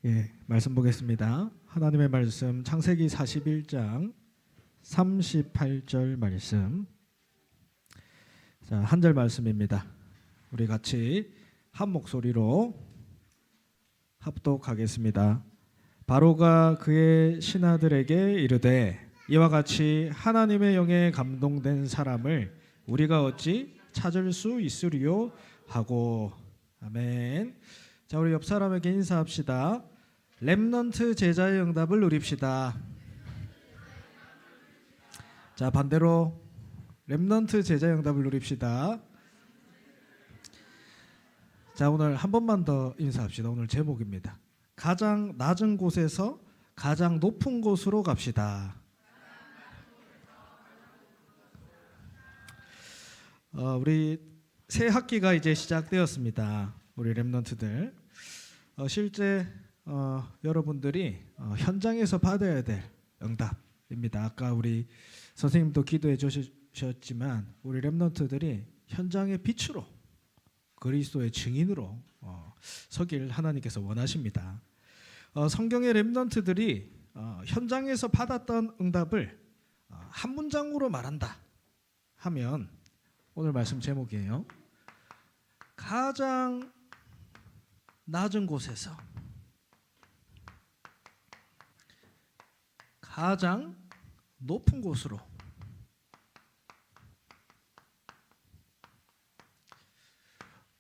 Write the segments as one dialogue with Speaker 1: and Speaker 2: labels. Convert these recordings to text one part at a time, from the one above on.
Speaker 1: 예, 말씀 보겠습니다. 하나님의 말씀 창세기 41장 38절 말씀. 자, 한 절 말씀입니다. 우리 같이 한 목소리로 합독하겠습니다. 바로가 그의 신하들에게 이르되 이와 같이 하나님의 영에 감동된 사람을 우리가 어찌 찾을 수 있으리요 하고. 아멘. 자, 우리 옆 사람에게 인사합시다. 렘넌트 제자의 응답을 누립시다. 자, 반대로 렘넌트 제자의 응답을 누립시다. 자, 오늘 한 번만 더 인사합시다. 오늘 제목입니다. 가장 낮은 곳에서 가장 높은 곳으로 갑시다. 우리 새 학기가 이제 시작되었습니다. 우리 렘넌트들 실제 여러분들이 현장에서 받아야 될 응답입니다. 아까 우리 선생님도 기도해 주셨지만 우리 렘넌트들이 현장의 빛으로 그리스도의 증인으로 서길 하나님께서 원하십니다. 성경의 렘넌트들이 현장에서 받았던 응답을 한 문장으로 말한다 하면 오늘 말씀 제목이에요. 가장 낮은 곳에서 가장 높은 곳으로.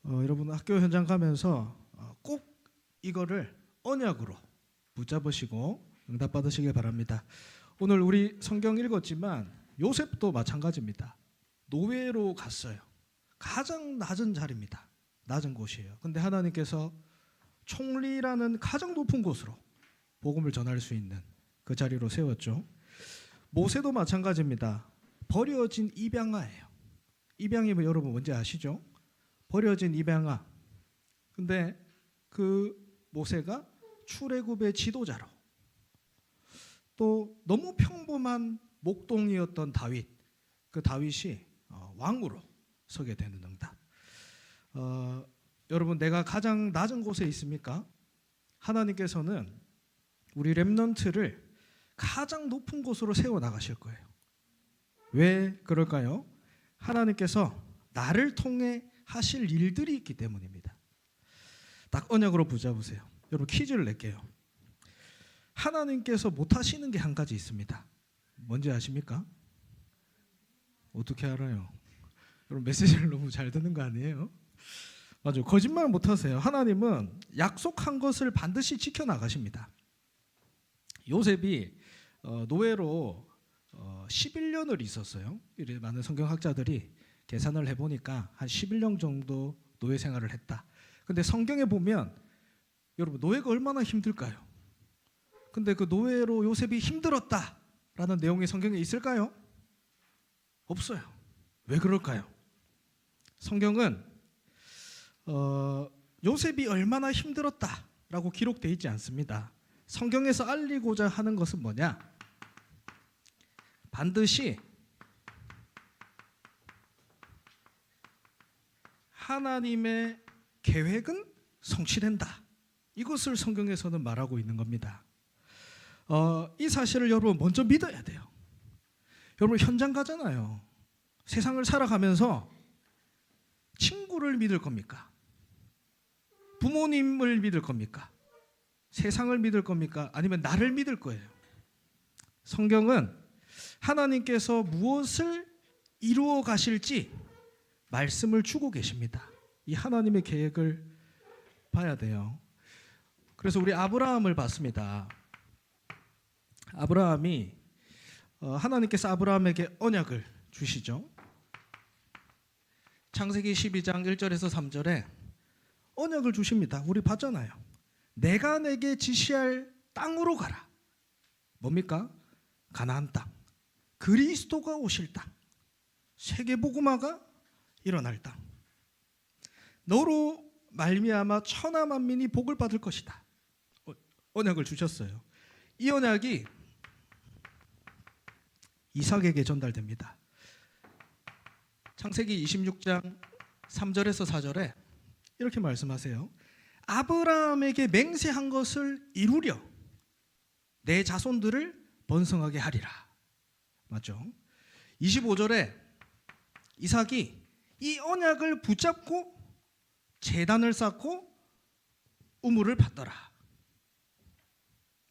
Speaker 1: 여러분 학교 현장 가면서 꼭 이거를 언약으로 붙잡으시고 응답 받으시길 바랍니다. 오늘 우리 성경 읽었지만 요셉도 마찬가지입니다. 노예로 갔어요. 가장 낮은 자리입니다. 낮은 곳이에요. 근데 하나님께서 총리라는 가장 높은 곳으로 복음을 전할 수 있는 그 자리로 세웠죠. 모세도 마찬가지입니다. 버려진 입양아예요. 입양이면 여러분 뭔지 아시죠? 버려진 입양아. 근데 그 모세가 출애굽의 지도자로, 또 너무 평범한 목동이었던 다윗, 그 다윗이 왕으로 서게 되는 응답. 여러분, 내가 가장 낮은 곳에 있습니까? 하나님께서는 우리 렘넌트를 가장 높은 곳으로 세워 나가실 거예요. 왜 그럴까요? 하나님께서 나를 통해 하실 일들이 있기 때문입니다. 딱 언약으로 붙잡으세요. 여러분 퀴즈를 낼게요. 하나님께서 못 하시는 게 한 가지 있습니다. 뭔지 아십니까? 어떻게 알아요? 여러분 메시지를 너무 잘 듣는 거 아니에요? 맞아요. 거짓말 못 하세요. 하나님은 약속한 것을 반드시 지켜 나가십니다. 요셉이 노예로 11년을 있었어요. 많은 성경학자들이 계산을 해보니까 한 11년 정도 노예 생활을 했다. 근데 성경에 보면 여러분 노예가 얼마나 힘들까요? 근데 그 노예로 요셉이 힘들었다라는 내용이 성경에 있을까요? 없어요. 왜 그럴까요? 성경은 요셉이 얼마나 힘들었다라고 기록되어 있지 않습니다. 성경에서 알리고자 하는 것은 뭐냐? 반드시 하나님의 계획은 성취된다. 이것을 성경에서는 말하고 있는 겁니다. 이 사실을 여러분 먼저 믿어야 돼요. 여러분 현장 가잖아요. 세상을 살아가면서 친구를 믿을 겁니까? 부모님을 믿을 겁니까? 세상을 믿을 겁니까? 아니면 나를 믿을 거예요? 성경은 하나님께서 무엇을 이루어 가실지 말씀을 주고 계십니다. 이 하나님의 계획을 봐야 돼요. 그래서 우리 아브라함을 봤습니다. 아브라함이 하나님께서 아브라함에게 언약을 주시죠. 창세기 12장 1절에서 3절에 언약을 주십니다. 우리 봤잖아요. 내가 내게 지시할 땅으로 가라. 뭡니까? 가나안 땅, 그리스도가 오실 땅, 세계복음화가 일어날 땅. 너로 말미암아 천하 만민이 복을 받을 것이다. 언약을 주셨어요. 이 언약이 이삭에게 전달됩니다. 창세기 26장 3절에서 4절에 이렇게 말씀하세요. 아브라함에게 맹세한 것을 이루려 내 자손들을 번성하게 하리라. 맞죠? 25절에 이삭이 이 언약을 붙잡고 제단을 쌓고 우물을 팠더라.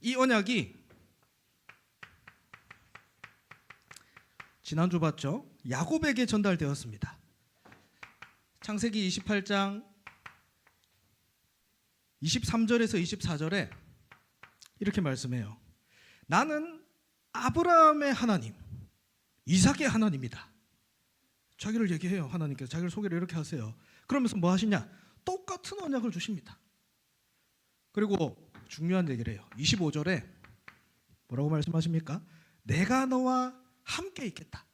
Speaker 1: 이 언약이 지난주 봤죠? 야곱에게 전달되었습니다. 창세기 28장 23절에서 24절에 이렇게 말씀해요. 나는 아브라함의 하나님, 이삭의 하나님이다. 자기를 얘기해요. 하나님께서 자기를 소개를 이렇게 하세요. 그러면서 뭐 하시냐? 똑같은 언약을 주십니다. 그리고 중요한 얘기를 해요. 25절에 뭐라고 말씀하십니까? 내가 너와 함께 있겠다.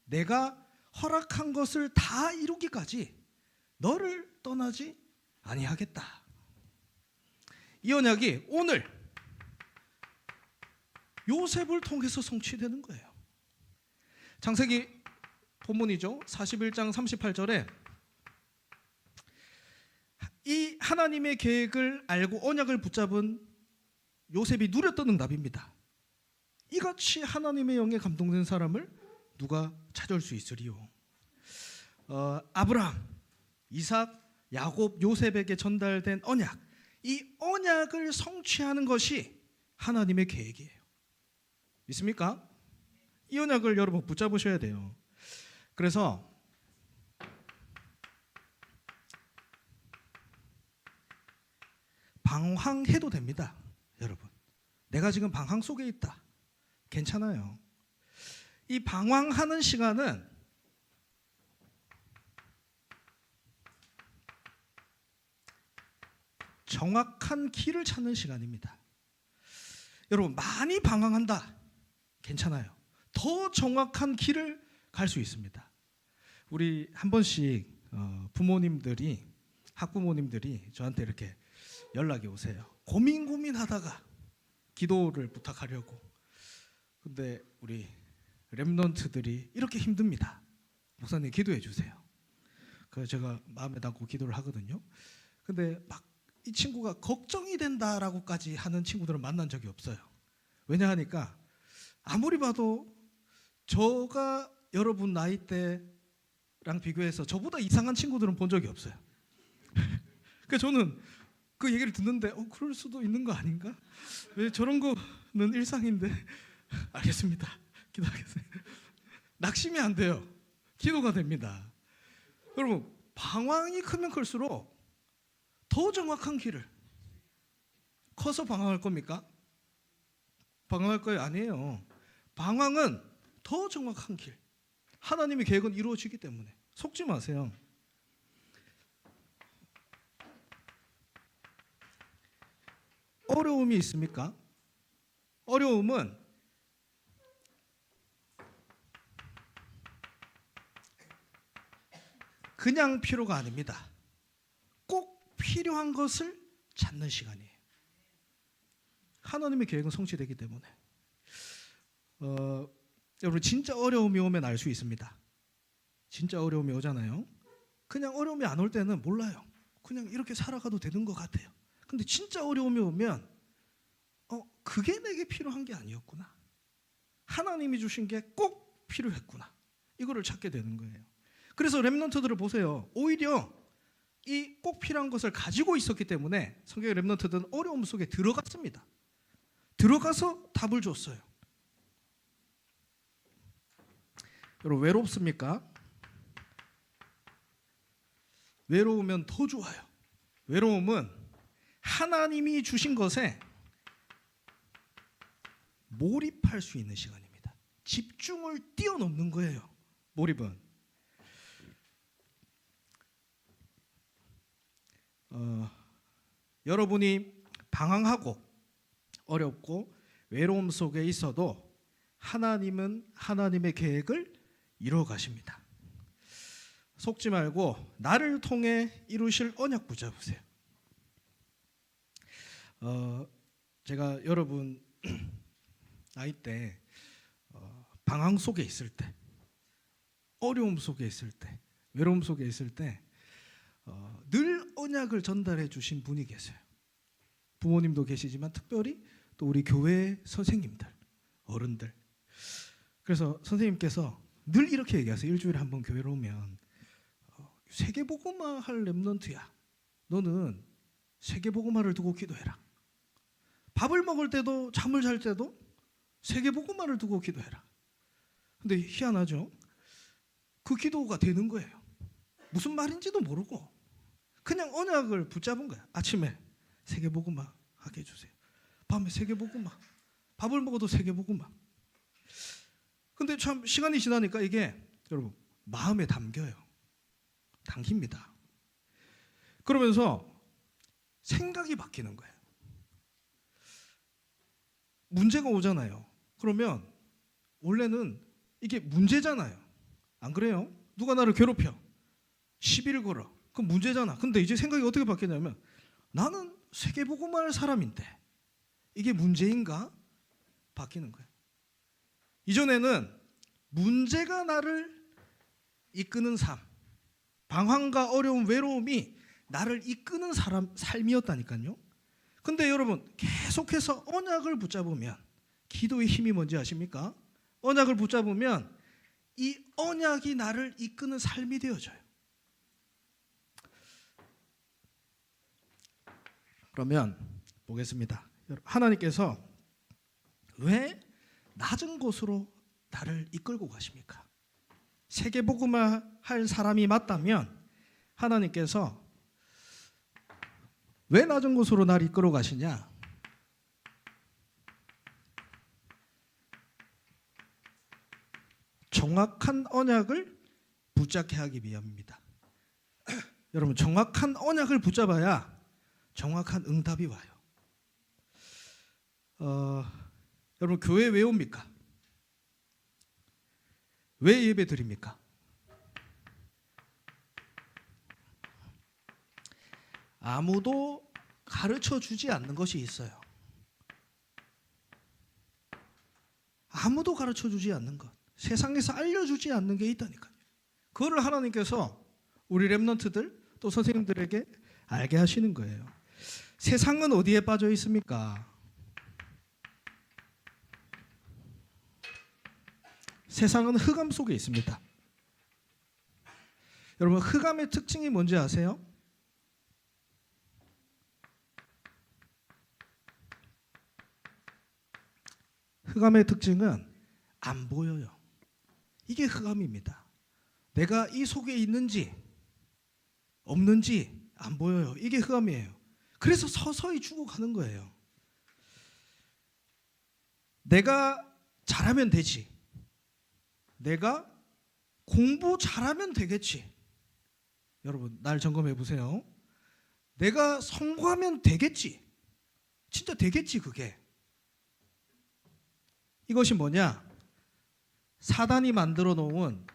Speaker 1: 내가 허락한 것을 다 이루기까지 너를 떠나지 아니하겠다. 이 언약이 오늘 요셉을 통해서 성취되는 거예요. 창세기 본문이죠. 41장 38절에 이 하나님의 계획을 알고 언약을 붙잡은 요셉이 누렸던 응답입니다. 이같이 하나님의 영에 감동된 사람을 누가 찾을 수 있으리요? 아브라함, 이삭, 야곱, 요셉에게 전달된 언약, 이 언약을 성취하는 것이 하나님의 계획이에요. 믿습니까? 이 언약을 여러분 붙잡으셔야 돼요. 그래서 방황해도 됩니다. 여러분, 내가 지금 방황 속에 있다. 괜찮아요. 이 방황하는 시간은 정확한 길을 찾는 시간입니다. 여러분, 많이 방황한다. 괜찮아요. 더 정확한 길을 갈 수 있습니다. 우리 한 번씩 부모님들이, 학부모님들이 저한테 이렇게 연락이 오세요. 고민하다가 기도를 부탁하려고. 근데 우리 렘넌트들이 이렇게 힘듭니다. 목사님 기도해 주세요. 그래서 제가 마음에 담고 기도를 하거든요. 근데 막 이 친구가 걱정이 된다라고까지 하는 친구들은 만난 적이 없어요. 왜냐 하니까 아무리 봐도 저가 여러분 나이대랑 비교해서 저보다 이상한 친구들은 본 적이 없어요. 그래서 저는 그 얘기를 듣는데 그럴 수도 있는 거 아닌가? 왜 저런 거는 일상인데. 알겠습니다. 기도하겠습니다. 낙심이 안 돼요. 기도가 됩니다. 여러분, 방황이 크면 클수록 더 정확한 길을. 커서 방황할 겁니까? 방황할 거예요? 아니에요. 방황은 더 정확한 길. 하나님의 계획은 이루어지기 때문에 속지 마세요. 어려움이 있습니까? 어려움은 그냥 필요가 아닙니다. 꼭 필요한 것을 찾는 시간이에요. 하나님의 계획은 성취되기 때문에. 여러분, 진짜 어려움이 오면 알 수 있습니다. 진짜 어려움이 오잖아요. 그냥 어려움이 안 올 때는 몰라요. 그냥 이렇게 살아가도 되는 것 같아요. 근데 진짜 어려움이 오면 그게 내게 필요한 게 아니었구나. 하나님이 주신 게 꼭 필요했구나. 이거를 찾게 되는 거예요. 그래서 렘넌트들을 보세요. 오히려 이 꼭 필요한 것을 가지고 있었기 때문에 성경의 렘넌트들은 어려움 속에 들어갔습니다. 들어가서 답을 줬어요. 여러분, 외롭습니까? 외로우면 더 좋아요. 외로움은 하나님이 주신 것에 몰입할 수 있는 시간입니다. 집중을 뛰어넘는 거예요. 몰입은. 여러분이 방황하고 어렵고 외로움 속에 있어도 하나님은 하나님의 계획을 이루어 가십니다. 속지 말고 나를 통해 이루실 언약 붙잡으세요. 제가 여러분 나이 때 방황 속에 있을 때, 어려움 속에 있을 때, 외로움 속에 있을 때 늘 언약을 전달해 주신 분이 계세요. 부모님도 계시지만 특별히 또 우리 교회 선생님들, 어른들. 그래서 선생님께서 늘 이렇게 얘기하세요. 일주일에 한 번 교회로 오면 세계복음화 할 렘넌트야. 너는 세계복음화를 두고 기도해라. 밥을 먹을 때도 잠을 잘 때도 세계복음화를 두고 기도해라. 근데 희한하죠? 그 기도가 되는 거예요. 무슨 말인지도 모르고 그냥 언약을 붙잡은 거야. 아침에 세계복음화 하게 해주세요. 밤에 세계복음화. 밥을 먹어도 세계복음화. 근데 참 시간이 지나니까 이게 여러분 마음에 담겨요. 담깁니다. 그러면서 생각이 바뀌는 거예요. 문제가 오잖아요. 그러면 원래는 이게 문제잖아요. 안 그래요? 누가 나를 괴롭혀. 시비를 걸어. 그럼 문제잖아. 근데 이제 생각이 어떻게 바뀌냐면 나는 세계복음화할 사람인데 이게 문제인가? 바뀌는 거예요. 이전에는 문제가 나를 이끄는 삶, 방황과 어려움, 외로움이 나를 이끄는 삶이었다니까요. 근데 여러분 계속해서 언약을 붙잡으면 기도의 힘이 뭔지 아십니까? 언약을 붙잡으면 이 언약이 나를 이끄는 삶이 되어져요. 그러면 보겠습니다. 하나님께서 왜 낮은 곳으로 나를 이끌고 가십니까? 세계복음화 할 사람이 맞다면 하나님께서 왜 낮은 곳으로 나를 이끌어 가시냐? 정확한 언약을 붙잡게 하기 위함입니다. 여러분 정확한 언약을 붙잡아야 정확한 응답이 와요. 여러분 교회 왜 옵니까? 왜 예배 드립니까? 아무도 가르쳐 주지 않는 것이 있어요. 아무도 가르쳐 주지 않는 것, 세상에서 알려주지 않는 게 있다니까요. 그거를 하나님께서 우리 렘넌트들 또 선생님들에게 알게 하시는 거예요. 세상은 어디에 빠져 있습니까? 세상은 흑암 속에 있습니다. 여러분 흑암의 특징이 뭔지 아세요? 흑암의 특징은 안 보여요. 이게 흑암입니다. 내가 이 속에 있는지 없는지 안 보여요. 이게 흑암이에요. 그래서 서서히 죽어가는 거예요. 내가 잘하면 되지. 내가 공부 잘하면 되겠지. 여러분 날 점검해 보세요. 내가 성공하면 되겠지. 진짜 되겠지 그게. 이것이 뭐냐? 사단이 만들어 놓은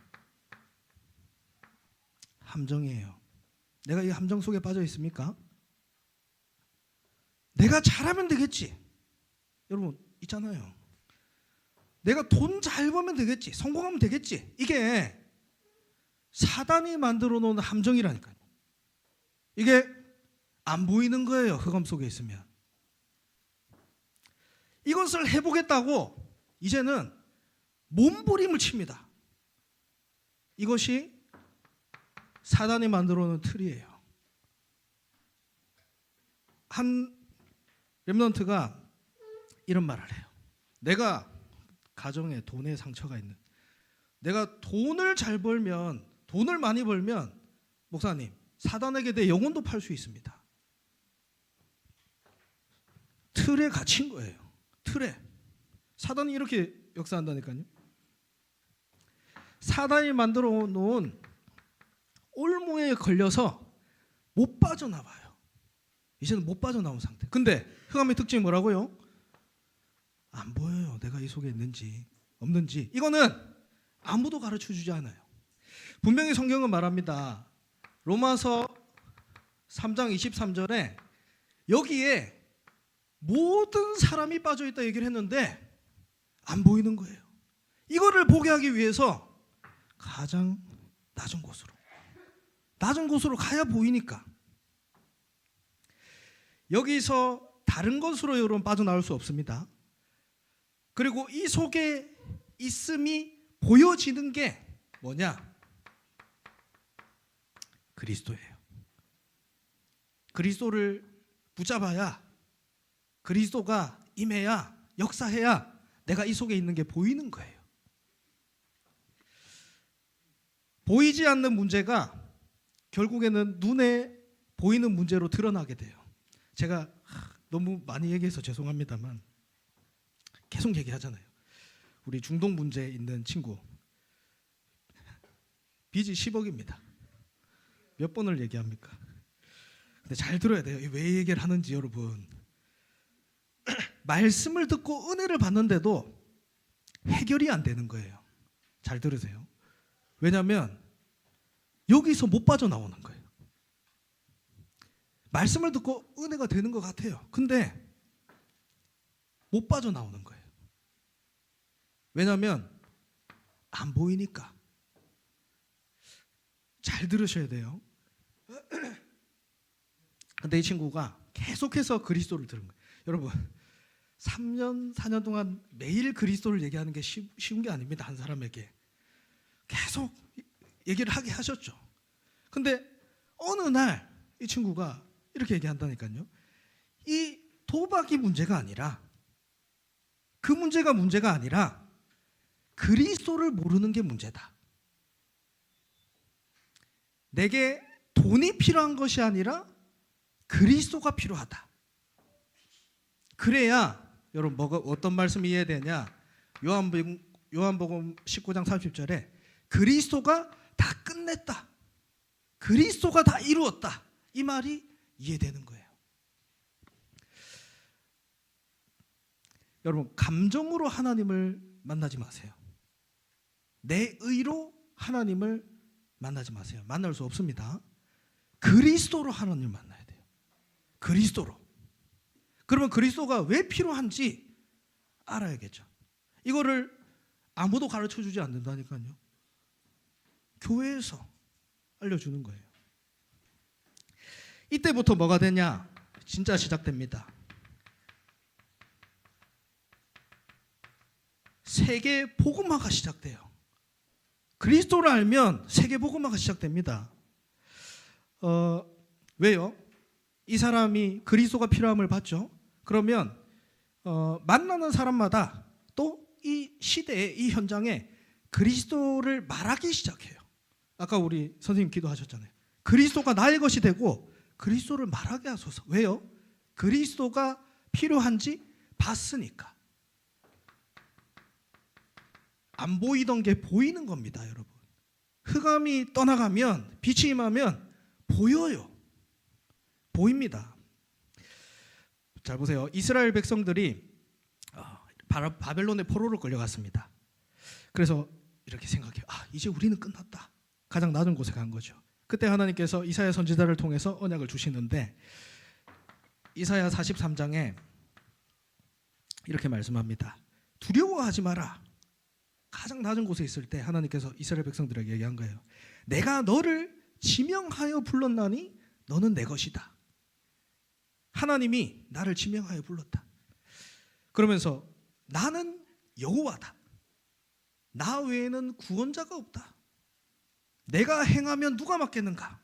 Speaker 1: 함정이에요. 내가 이 함정 속에 빠져 있습니까? 내가 잘하면 되겠지. 여러분 있잖아요. 내가 돈 잘 벌면 되겠지. 성공하면 되겠지. 이게 사단이 만들어 놓은 함정이라니까요. 이게 안 보이는 거예요. 흑암 속에 있으면. 이것을 해보겠다고 이제는 몸부림을 칩니다. 이것이 사단이 만들어 놓은 틀이에요. 한 렘넌트가 이런 말을 해요. 내가 가정에 돈에 상처가 있는, 내가 돈을 잘 벌면, 돈을 많이 벌면 목사님 사단에게 내 영혼도 팔 수 있습니다. 틀에 갇힌 거예요. 틀에. 사단이 이렇게 역사한다니까요. 사단이 만들어 놓은 올무에 걸려서 못 빠져나와요. 이제는 못 빠져나온 상태. 근데 흑암의 특징이 뭐라고요? 안 보여요. 내가 이 속에 있는지 없는지. 이거는 아무도 가르쳐주지 않아요. 분명히 성경은 말합니다. 로마서 3장 23절에 여기에 모든 사람이 빠져있다 얘기를 했는데 안 보이는 거예요. 이거를 보게 하기 위해서 가장 낮은 곳으로, 낮은 곳으로 가야 보이니까. 여기서 다른 것으로 여러분 빠져나올 수 없습니다. 그리고 이 속에 있음이 보여지는 게 뭐냐? 그리스도예요. 그리스도를 붙잡아야, 그리스도가 임해야, 역사해야 내가 이 속에 있는 게 보이는 거예요. 보이지 않는 문제가 결국에는 눈에 보이는 문제로 드러나게 돼요. 제가 너무 많이 얘기해서 죄송합니다만 계속 얘기하잖아요. 우리 중동 문제에 있는 친구 빚이 10억입니다. 몇 번을 얘기합니까? 근데 잘 들어야 돼요. 왜 얘기를 하는지 여러분. 말씀을 듣고 은혜를 받는데도 해결이 안 되는 거예요. 잘 들으세요. 왜냐하면 여기서 못 빠져나오는 거예요. 말씀을 듣고 은혜가 되는 것 같아요. 근데 못 빠져나오는 거예요. 왜냐하면 안 보이니까. 잘 들으셔야 돼요. 근데 이 친구가 계속해서 그리스도를 들은 거예요. 여러분 3년 4년 동안 매일 그리스도를 얘기하는 게 쉬운 게 아닙니다. 한 사람에게 계속 얘기를 하게 하셨죠. 근데 어느 날 이 친구가 이렇게 얘기한다니까요. 이 도박이 문제가 아니라, 그 문제가 아니라 그리스도를 모르는 게 문제다. 내게 돈이 필요한 것이 아니라 그리스도가 필요하다. 그래야 여러분 어떤 말씀이 이해되냐? 요한복음 19장 30절에 그리스도가 다 끝냈다, 그리스도가 다 이루었다, 이 말이 이해되는 거예요. 여러분 감정으로 하나님을 만나지 마세요. 내 의로 하나님을 만나지 마세요. 만날 수 없습니다. 그리스도로 하나님을 만나야 돼요. 그리스도로. 그러면 그리스도가 왜 필요한지 알아야겠죠. 이거를 아무도 가르쳐주지 않는다니까요. 교회에서 알려주는 거예요. 이때부터 뭐가 되냐? 진짜 시작됩니다. 세계 복음화가 시작돼요. 그리스도를 알면 세계 복음화가 시작됩니다. 왜요? 이 사람이 그리스도가 필요함을 봤죠. 그러면 만나는 사람마다 또 이 시대에, 이 현장에 그리스도를 말하기 시작해요. 아까 우리 선생님 기도하셨잖아요. 그리스도가 나의 것이 되고 그리스도를 말하게 하소서. 왜요? 그리스도가 필요한지 봤으니까. 안 보이던 게 보이는 겁니다, 여러분. 흑암이 떠나가면, 빛이 임하면 보여요. 보입니다. 잘 보세요. 이스라엘 백성들이 바벨론의 포로로 끌려갔습니다. 그래서 이렇게 생각해요. 이제 우리는 끝났다. 가장 낮은 곳에 간 거죠. 그때 하나님께서 이사야 선지자를 통해서 언약을 주시는데, 이사야 43장에 이렇게 말씀합니다. 두려워하지 마라. 가장 낮은 곳에 있을 때 하나님께서 이스라엘 백성들에게 얘기한 거예요. 내가 너를 지명하여 불렀나니 너는 내 것이다. 하나님이 나를 지명하여 불렀다. 그러면서 나는 여호와다. 나 외에는 구원자가 없다. 내가 행하면 누가 막겠는가?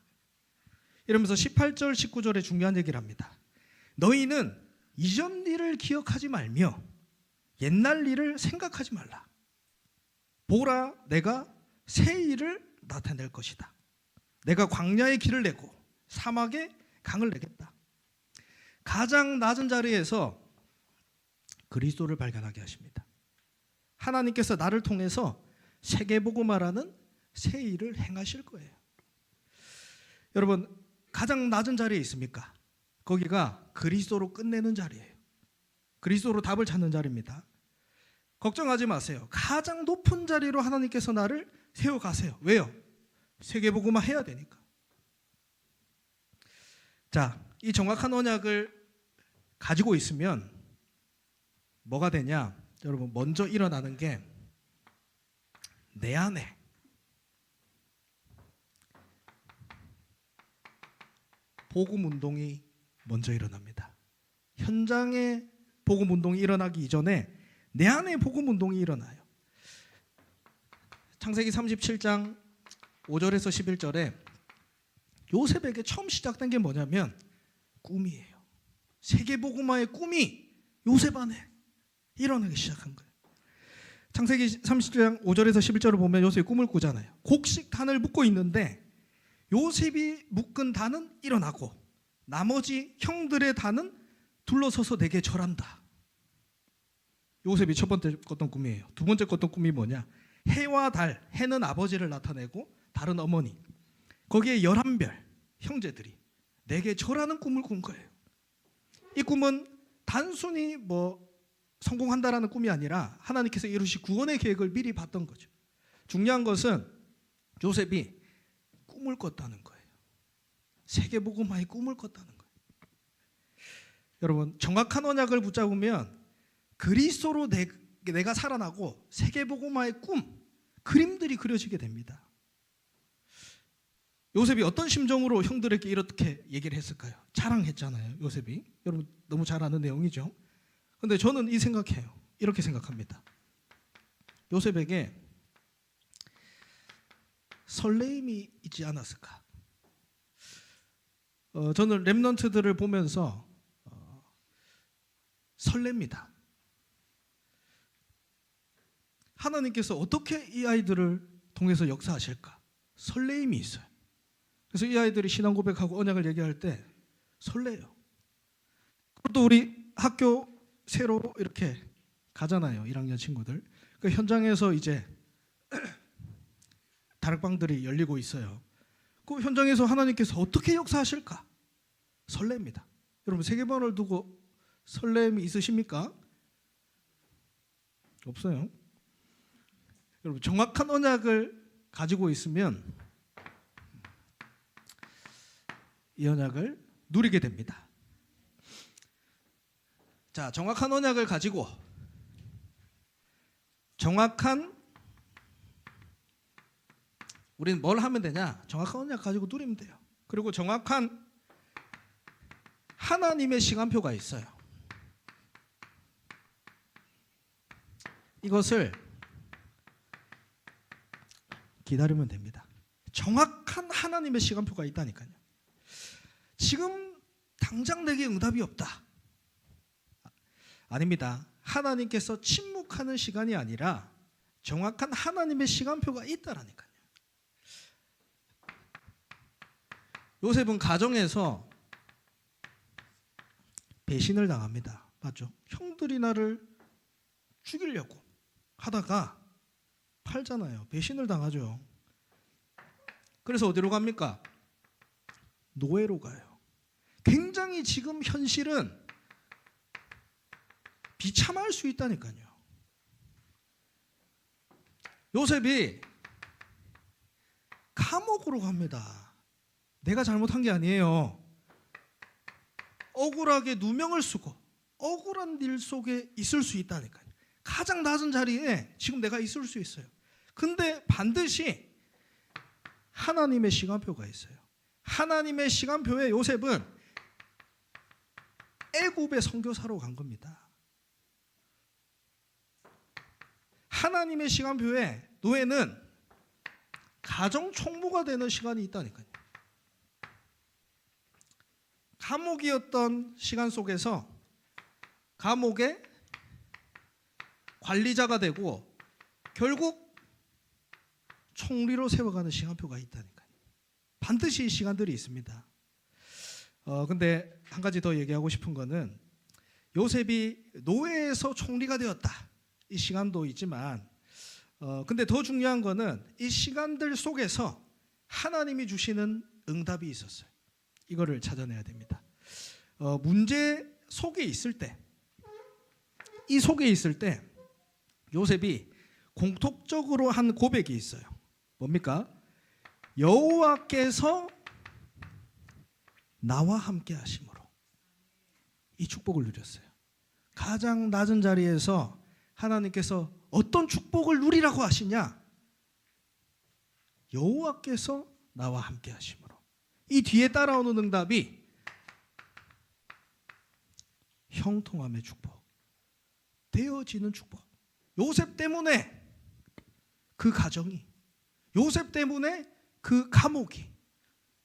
Speaker 1: 이러면서 18절 19절에 중요한 얘기를 합니다. 너희는 이전 일을 기억하지 말며 옛날 일을 생각하지 말라. 보라, 내가 새 일을 나타낼 것이다. 내가 광야에 길을 내고 사막에 강을 내겠다. 가장 낮은 자리에서 그리스도를 발견하게 하십니다. 하나님께서 나를 통해서 세계복음화라는 새 일을 행하실 거예요. 여러분 가장 낮은 자리에 있습니까? 거기가 그리스도로 끝내는 자리예요. 그리스도로 답을 찾는 자리입니다. 걱정하지 마세요. 가장 높은 자리로 하나님께서 나를 세워가세요. 왜요? 세계복음화 해야 되니까. 자, 이 정확한 언약을 가지고 있으면 뭐가 되냐? 여러분 먼저 일어나는 게 내 안에 복음 운동이 먼저 일어납니다. 현장에 복음 운동이 일어나기 이전에 내 안에 복음 운동이 일어나요. 창세기 37장 5절에서 11절에 요셉에게 처음 시작된 게 뭐냐면 꿈이에요. 세계복음화의 꿈이 요셉 안에 일어나기 시작한 거예요. 창세기 37장 5절에서 11절을 보면 요셉이 꿈을 꾸잖아요. 곡식 단을 묶고 있는데 요셉이 묶은 단은 일어나고 나머지 형들의 단은 둘러서서 내게 절한다. 요셉이 첫 번째 꿨던 꿈이에요. 두 번째 꿨던 꿈이 뭐냐? 해와 달, 해는 아버지를 나타내고 달은 어머니, 거기에 11별 형제들이 내게 절하는 꿈을 꾼 거예요. 이 꿈은 단순히 성공한다라는 꿈이 아니라 하나님께서 이루실 구원의 계획을 미리 봤던 거죠. 중요한 것은 요셉이 꿈을 꿨다는 거예요. 세계복음화의 꿈을 꿨다는 거예요. 여러분, 정확한 언약을 붙잡으면 그리스도로 내가 살아나고 세계복음화의 꿈, 그림들이 그려지게 됩니다. 요셉이 어떤 심정으로 형들에게 이렇게 얘기를 했을까요? 자랑했잖아요, 요셉이. 여러분 너무 잘 아는 내용이죠. 근데 저는 이렇게 생각합니다. 요셉에게 설레임이 있지 않았을까? 저는 렘넌트들을 보면서 설렙니다. 하나님께서 어떻게 이 아이들을 통해서 역사하실까? 설레임이 있어요. 그래서 이 아이들이 신앙 고백하고 언약을 얘기할 때 설레요. 또 우리 학교 새로 이렇게 가잖아요, 1학년 친구들. 그 현장에서 이제 다락방들이 열리고 있어요. 그 현장에서 하나님께서 어떻게 역사하실까? 설렙니다. 여러분 세계번호를 두고 설렘이 있으십니까? 없어요. 여러분 정확한 언약을 가지고 있으면 이 언약을 누리게 됩니다. 자, 정확한 언약을 가지고 우리는 뭘 하면 되냐? 정확한 언약 가지고 누리면 돼요. 그리고 정확한 하나님의 시간표가 있어요. 이것을 기다리면 됩니다. 정확한 하나님의 시간표가 있다니까요. 지금 당장 내게 응답이 없다. 아닙니다. 하나님께서 침묵하는 시간이 아니라 정확한 하나님의 시간표가 있다라니까요. 요셉은 가정에서 배신을 당합니다. 맞죠? 형들이 나를 죽이려고 하다가 팔잖아요. 배신을 당하죠. 그래서 어디로 갑니까? 노예로 가요. 굉장히 지금 현실은 비참할 수 있다니까요. 요셉이 감옥으로 갑니다. 내가 잘못한 게 아니에요. 억울하게 누명을 쓰고 억울한 일 속에 있을 수 있다니까요. 가장 낮은 자리에 지금 내가 있을 수 있어요. 근데 반드시 하나님의 시간표가 있어요. 하나님의 시간표에 요셉은 애굽의 선교사로 간 겁니다. 하나님의 시간표에 노예는 가정 총무가 되는 시간이 있다니까요. 감옥이었던 시간 속에서 감옥의 관리자가 되고 결국 총리로 세워가는 시간표가 있다니까요. 반드시 이 시간들이 있습니다. 근데 한 가지 더 얘기하고 싶은 거는 요셉이 노예에서 총리가 되었다. 이 시간도 있지만 근데 더 중요한 거는 이 시간들 속에서 하나님이 주시는 응답이 있었어요. 이거를 찾아내야 됩니다. 문제 속에 있을 때, 이 속에 있을 때 요셉이 공통적으로 한 고백이 있어요. 뭡니까? 여호와께서 나와 함께 하심으로 이 축복을 누렸어요. 가장 낮은 자리에서 하나님께서 어떤 축복을 누리라고 하시냐? 여호와께서 나와 함께 하심으로. 이 뒤에 따라오는 응답이 형통함의 축복, 되어지는 축복. 요셉 때문에 그 가정이, 요셉 때문에 그 감옥이,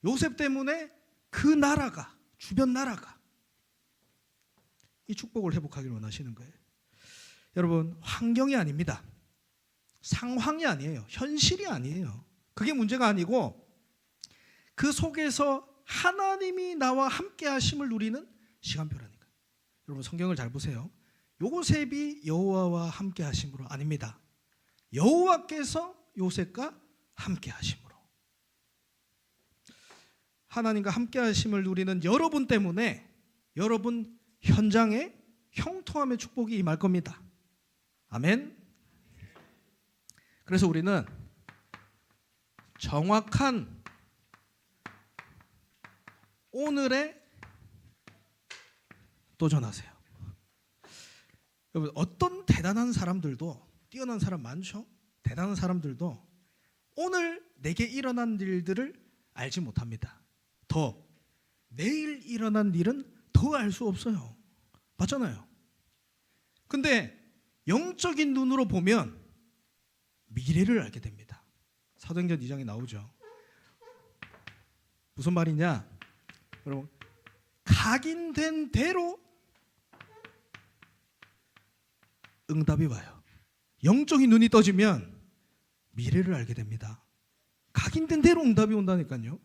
Speaker 1: 요셉 때문에 그 나라가, 주변 나라가 이 축복을 회복하기를 원하시는 거예요. 여러분, 환경이 아닙니다. 상황이 아니에요. 현실이 아니에요. 그게 문제가 아니고 그 속에서 하나님이 나와 함께 하심을 누리는 시간표라니까요. 여러분, 성경을 잘 보세요. 요셉이 여호와와 함께 하심으로 아닙니다. 여호와께서 요셉과 함께 하심으로. 하나님과 함께 하심을 누리는 여러분 때문에 여러분 현장에 형통함의 축복이 임할 겁니다. 아멘. 그래서 우리는 정확한 오늘에 도전하세요. 여러분, 어떤 대단한 사람들도, 뛰어난 사람 많죠? 대단한 사람들도 오늘 내게 일어난 일들을 알지 못합니다. 더 내일 일어난 일은 더 알 수 없어요. 맞잖아요. 근데 영적인 눈으로 보면 미래를 알게 됩니다. 사도행전 2장에 나오죠. 무슨 말이냐? 여러분, 각인된 대로 응답이 와요. 영적인 눈이 떠지면 미래를 알게 됩니다. 각인된 대로 응답이 온다니까요.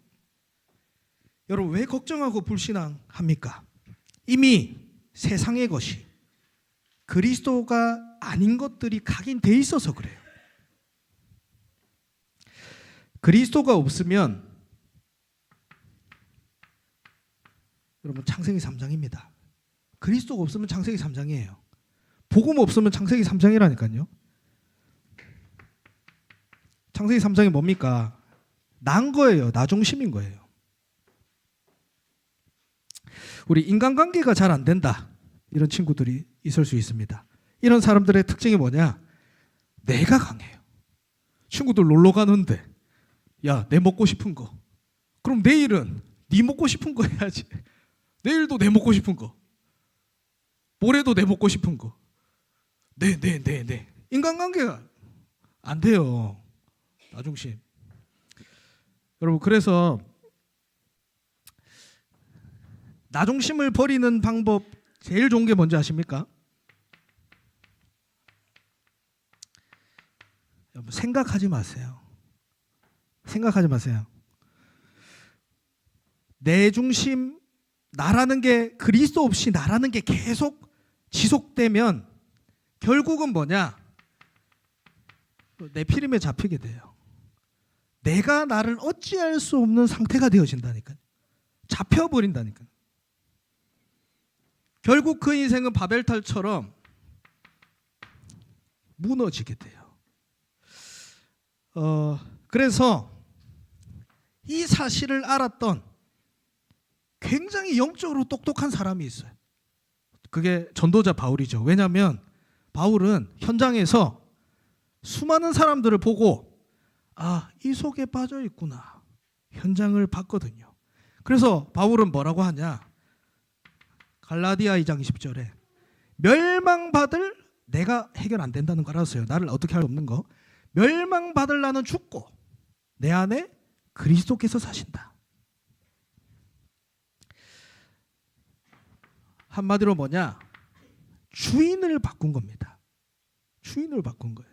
Speaker 1: 여러분, 왜 걱정하고 불신앙합니까? 이미 세상의 것이 그리스도가 아닌 것들이 각인돼 있어서 그래요. 그리스도가 없으면 여러분, 창세기 3장입니다. 그리스도가 없으면 창세기 3장이에요. 복음 없으면 창세기 3장이라니까요. 창세기 3장이 뭡니까? 난 거예요. 나 중심인 거예요. 우리 인간관계가 잘 안 된다, 이런 친구들이 있을 수 있습니다. 이런 사람들의 특징이 뭐냐? 내가 강해요. 친구들 놀러 가는데 야, 내 먹고 싶은 거. 그럼 내일은 네 먹고 싶은 거 해야지. 내일도 내 먹고 싶은 거. 모레도 내 먹고 싶은 거. 네. 인간관계가 안 돼요. 나중심. 여러분, 그래서 나중심을 버리는 방법 제일 좋은 게 뭔지 아십니까? 여러분, 생각하지 마세요. 생각하지 마세요. 내 중심, 나라는 게, 그리스도 없이 나라는 게 계속 지속되면 결국은 뭐냐? 내 피림에 잡히게 돼요. 내가 나를 어찌할 수 없는 상태가 되어진다니까요. 잡혀버린다니까요. 결국 그 인생은 바벨탑처럼 무너지게 돼요. 그래서 이 사실을 알았던 굉장히 영적으로 똑똑한 사람이 있어요. 그게 전도자 바울이죠. 왜냐하면 바울은 현장에서 수많은 사람들을 보고 이 속에 빠져 있구나, 현장을 봤거든요. 그래서 바울은 뭐라고 하냐? 갈라디아 2장 20절에 멸망받을, 내가 해결 안 된다는 거 알았어요. 나를 어떻게 할 수 없는 거. 멸망받을 나는 죽고 내 안에 그리스도께서 사신다. 한마디로 뭐냐? 주인을 바꾼 겁니다. 주인을 바꾼 거예요.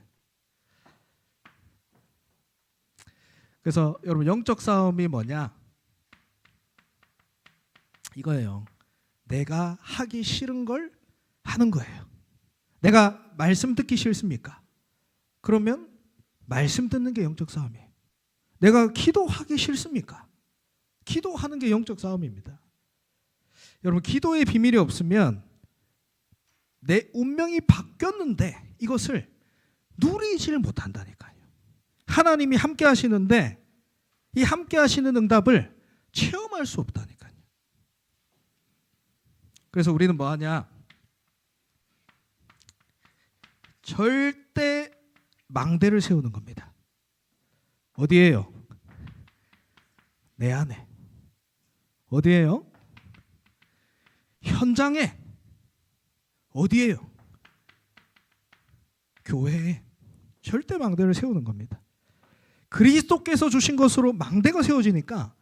Speaker 1: 그래서 여러분, 영적 싸움이 뭐냐? 이거예요. 내가 하기 싫은 걸 하는 거예요. 내가 말씀 듣기 싫습니까? 그러면 말씀 듣는 게 영적 싸움이에요. 내가 기도하기 싫습니까? 기도하는 게 영적 싸움입니다. 여러분, 기도의 비밀이 없으면 내 운명이 바뀌었는데 이것을 누리질 못한다니까요. 하나님이 함께 하시는데 이 함께 하시는 응답을 체험할 수 없다니까요. 그래서 우리는 뭐 하냐? 절대 망대를 세우는 겁니다. 어디에요? 내 안에. 어디에요? 현장에. 어디에요? 교회에 절대 망대를 세우는 겁니다. 그리스도께서 주신 것으로 망대가 세워지니까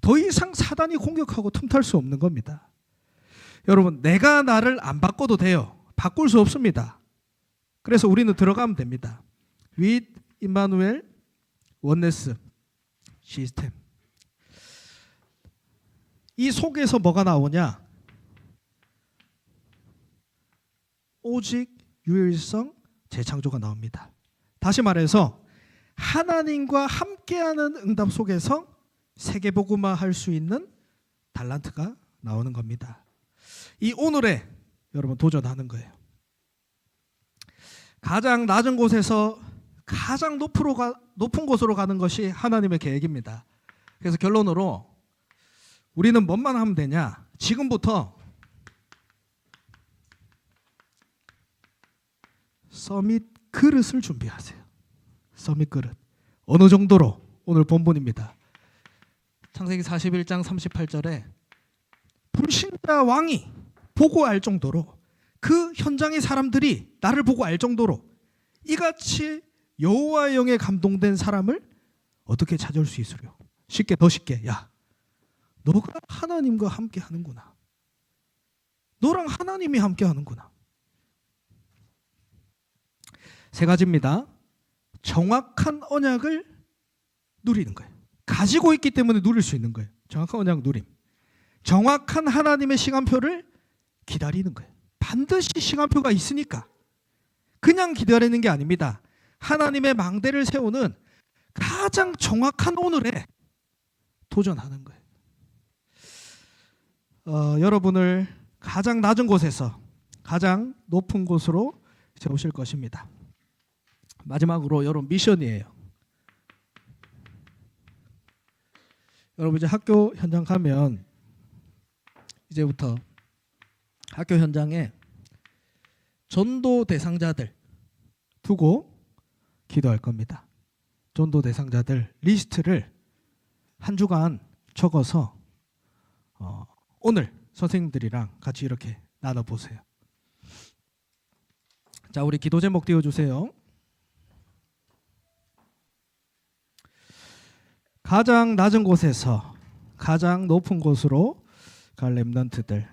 Speaker 1: 더 이상 사단이 공격하고 틈탈 수 없는 겁니다. 여러분, 내가 나를 안 바꿔도 돼요. 바꿀 수 없습니다. 그래서 우리는 들어가면 됩니다. with 임마누엘 원네스 시스템. 이 속에서 뭐가 나오냐? 오직 유일성 재창조가 나옵니다. 다시 말해서 하나님과 함께하는 응답 속에서 세계복음화 할 수 있는 달란트가 나오는 겁니다. 이 오늘에 여러분 도전하는 거예요. 가장 낮은 곳에서 가장 높은 곳으로 가는 것이 하나님의 계획입니다. 그래서 결론으로 우리는 뭐만 하면 되냐? 지금부터 서밋 그릇을 준비하세요. 서밋 그릇. 어느 정도로? 오늘 본문입니다. 창세기 41장 38절에 불신자 왕이 보고 알 정도로, 그 현장의 사람들이 나를 보고 알 정도로 이같이 여호와의 영에 감동된 사람을 어떻게 찾을 수 있으려? 쉽게, 더 쉽게. 야, 너가 하나님과 함께 하는구나. 너랑 하나님이 함께 하는구나. 세 가지입니다. 정확한 언약을 누리는 거예요. 가지고 있기 때문에 누릴 수 있는 거예요. 정확한 언약 누림. 정확한 하나님의 시간표를 기다리는 거예요. 반드시 시간표가 있으니까 그냥 기다리는 게 아닙니다. 하나님의 망대를 세우는 가장 정확한 오늘에 도전하는 거예요. 여러분을 가장 낮은 곳에서 가장 높은 곳으로 세우실 것입니다. 마지막으로 여러분 미션이에요. 여러분 이제 학교 현장 가면 이제부터 학교 현장에 전도 대상자들 두고 기도할 겁니다. 전도 대상자들 리스트를 한 주간 적어서 오늘 선생님들이랑 같이 이렇게 나눠보세요. 자, 우리 기도 제목 띄워주세요. 가장 낮은 곳에서 가장 높은 곳으로 갈 렘넌트들.